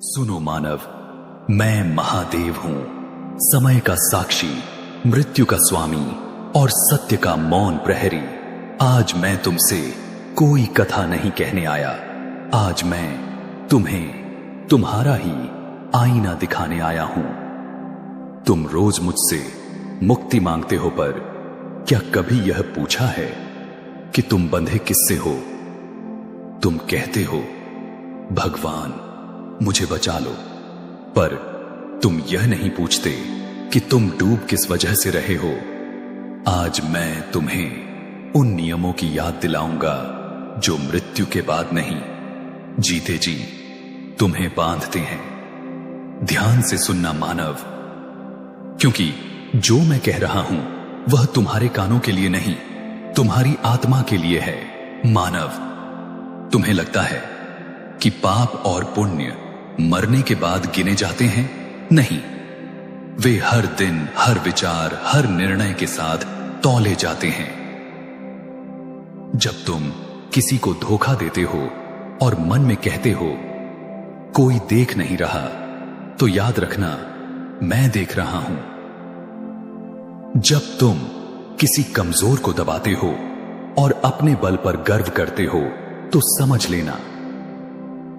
सुनो मानव, मैं महादेव हूं, समय का साक्षी, मृत्यु का स्वामी और सत्य का मौन प्रहरी। आज मैं तुमसे कोई कथा नहीं कहने आया। आज मैं तुम्हें तुम्हारा ही आईना दिखाने आया हूं। तुम रोज मुझसे मुक्ति मांगते हो, पर क्या कभी यह पूछा है कि तुम बंधे किससे हो? तुम कहते हो भगवान मुझे बचा लो, पर तुम यह नहीं पूछते कि तुम डूब किस वजह से रहे हो। आज मैं तुम्हें उन नियमों की याद दिलाऊंगा जो मृत्यु के बाद नहीं, जीते जी तुम्हें बांधते हैं। ध्यान से सुनना मानव, क्योंकि जो मैं कह रहा हूं वह तुम्हारे कानों के लिए नहीं, तुम्हारी आत्मा के लिए है। मानव, तुम्हें लगता है कि पाप और पुण्य मरने के बाद गिने जाते हैं? नहीं, वे हर दिन, हर विचार, हर निर्णय के साथ तौले जाते हैं। जब तुम किसी को धोखा देते हो और मन में कहते हो कोई देख नहीं रहा, तो याद रखना मैं देख रहा हूं। जब तुम किसी कमजोर को दबाते हो और अपने बल पर गर्व करते हो, तो समझ लेना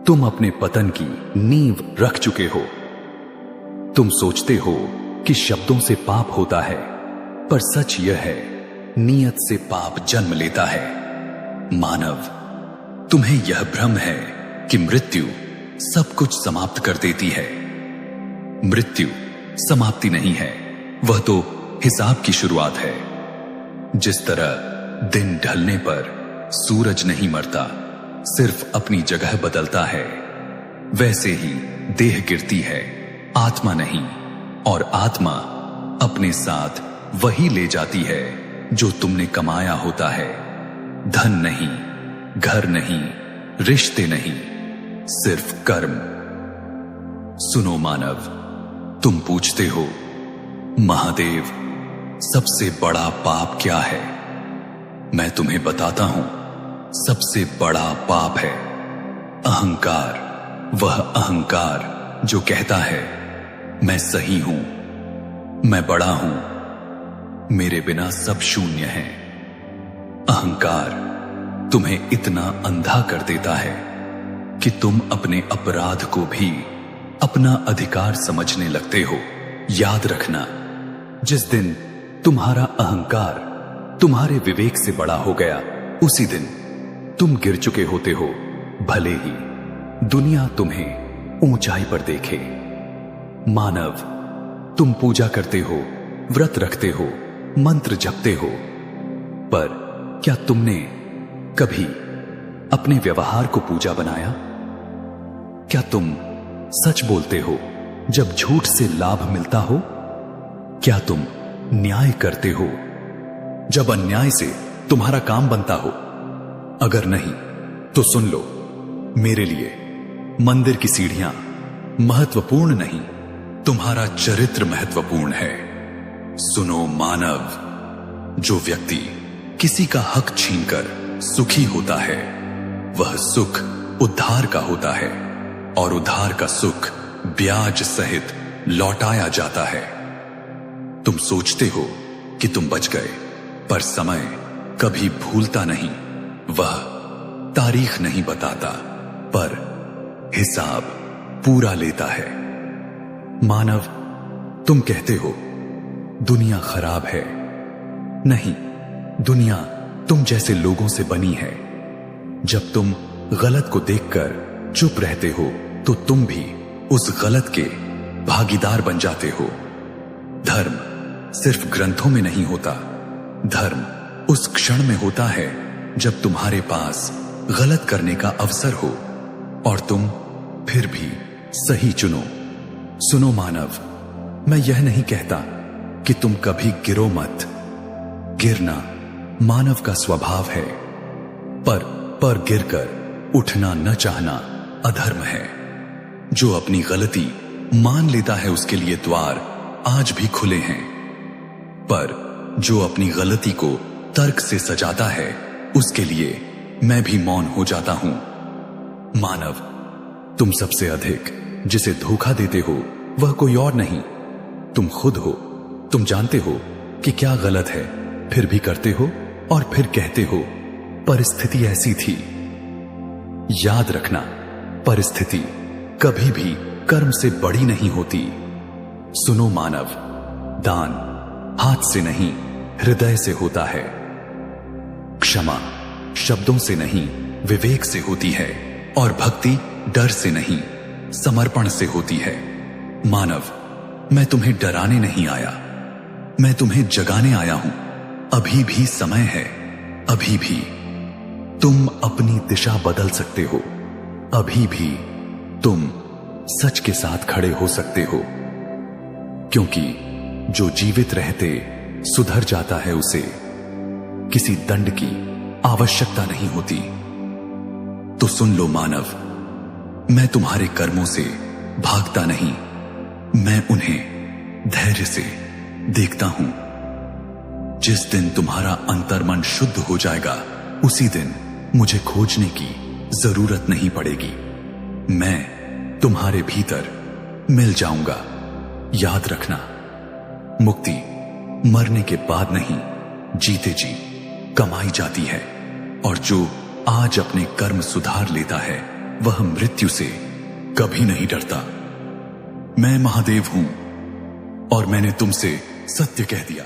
तुम अपने पतन की नींव रख चुके हो। तुम सोचते हो कि शब्दों से पाप होता है, पर सच यह है, नियत से पाप जन्म लेता है। मानव, तुम्हें यह भ्रम है कि मृत्यु सब कुछ समाप्त कर देती है। मृत्यु समाप्ति नहीं है, वह तो हिसाब की शुरुआत है। जिस तरह दिन ढलने पर सूरज नहीं मरता, सिर्फ अपनी जगह बदलता है, वैसे ही देह गिरती है, आत्मा नहीं। और आत्मा अपने साथ वही ले जाती है जो तुमने कमाया होता है। धन नहीं, घर नहीं, रिश्ते नहीं, सिर्फ कर्म। सुनो मानव, तुम पूछते हो महादेव, सबसे बड़ा पाप क्या है? मैं तुम्हें बताता हूं, सबसे बड़ा पाप है अहंकार। वह अहंकार जो कहता है मैं सही हूं, मैं बड़ा हूं, मेरे बिना सब शून्य है। अहंकार तुम्हें इतना अंधा कर देता है कि तुम अपने अपराध को भी अपना अधिकार समझने लगते हो। याद रखना, जिस दिन तुम्हारा अहंकार तुम्हारे विवेक से बड़ा हो गया, उसी दिन तुम गिर चुके होते हो। भले ही दुनिया तुम्हें ऊंचाई पर देखे। मानव, तुम पूजा करते हो, व्रत रखते हो, मंत्र जपते हो, पर क्या तुमने कभी अपने व्यवहार को पूजा बनाया? क्या तुम सच बोलते हो जब झूठ से लाभ मिलता हो? क्या तुम न्याय करते हो जब अन्याय से तुम्हारा काम बनता हो? अगर नहीं तो सुन लो, मेरे लिए मंदिर की सीढ़ियां महत्वपूर्ण नहीं, तुम्हारा चरित्र महत्वपूर्ण है। सुनो मानव, जो व्यक्ति किसी का हक छीनकर सुखी होता है, वह सुख उद्धार का होता है, और उद्धार का सुख ब्याज सहित लौटाया जाता है। तुम सोचते हो कि तुम बच गए, पर समय कभी भूलता नहीं। वह तारीख नहीं बताता, पर हिसाब पूरा लेता है। मानव, तुम कहते हो दुनिया खराब है। नहीं, दुनिया तुम जैसे लोगों से बनी है। जब तुम गलत को देखकर चुप रहते हो, तो तुम भी उस गलत के भागीदार बन जाते हो। धर्म सिर्फ ग्रंथों में नहीं होता, धर्म उस क्षण में होता है जब तुम्हारे पास गलत करने का अवसर हो और तुम फिर भी सही चुनो। सुनो मानव, मैं यह नहीं कहता कि तुम कभी गिरो मत। गिरना मानव का स्वभाव है, पर गिरकर उठना न चाहना अधर्म है। जो अपनी गलती मान लेता है, उसके लिए द्वार आज भी खुले हैं, पर जो अपनी गलती को तर्क से सजाता है, उसके लिए मैं भी मौन हो जाता हूं। मानव, तुम सबसे अधिक जिसे धोखा देते हो वह कोई और नहीं, तुम खुद हो। तुम जानते हो कि क्या गलत है, फिर भी करते हो और फिर कहते हो परिस्थिति ऐसी थी। याद रखना, परिस्थिति कभी भी कर्म से बड़ी नहीं होती। सुनो मानव, दान हाथ से नहीं हृदय से होता है। क्षमा शब्दों से नहीं विवेक से होती है, और भक्ति डर से नहीं समर्पण से होती है। मानव, मैं तुम्हें डराने नहीं आया, मैं तुम्हें जगाने आया हूं। अभी भी समय है, अभी भी तुम अपनी दिशा बदल सकते हो। अभी भी तुम सच के साथ खड़े हो सकते हो, क्योंकि जो जीवित रहते सुधर जाता है उसे किसी दंड की आवश्यकता नहीं होती। तो सुन लो मानव, मैं तुम्हारे कर्मों से भागता नहीं, मैं उन्हें धैर्य से देखता हूं। जिस दिन तुम्हारा अंतर्मन शुद्ध हो जाएगा, उसी दिन मुझे खोजने की जरूरत नहीं पड़ेगी। मैं तुम्हारे भीतर मिल जाऊंगा। याद रखना, मुक्ति मरने के बाद नहीं, जीते जी कमाई जाती है। और जो आज अपने कर्म सुधार लेता है, वह मृत्यु से कभी नहीं डरता। मैं महादेव हूं और मैंने तुमसे सत्य कह दिया।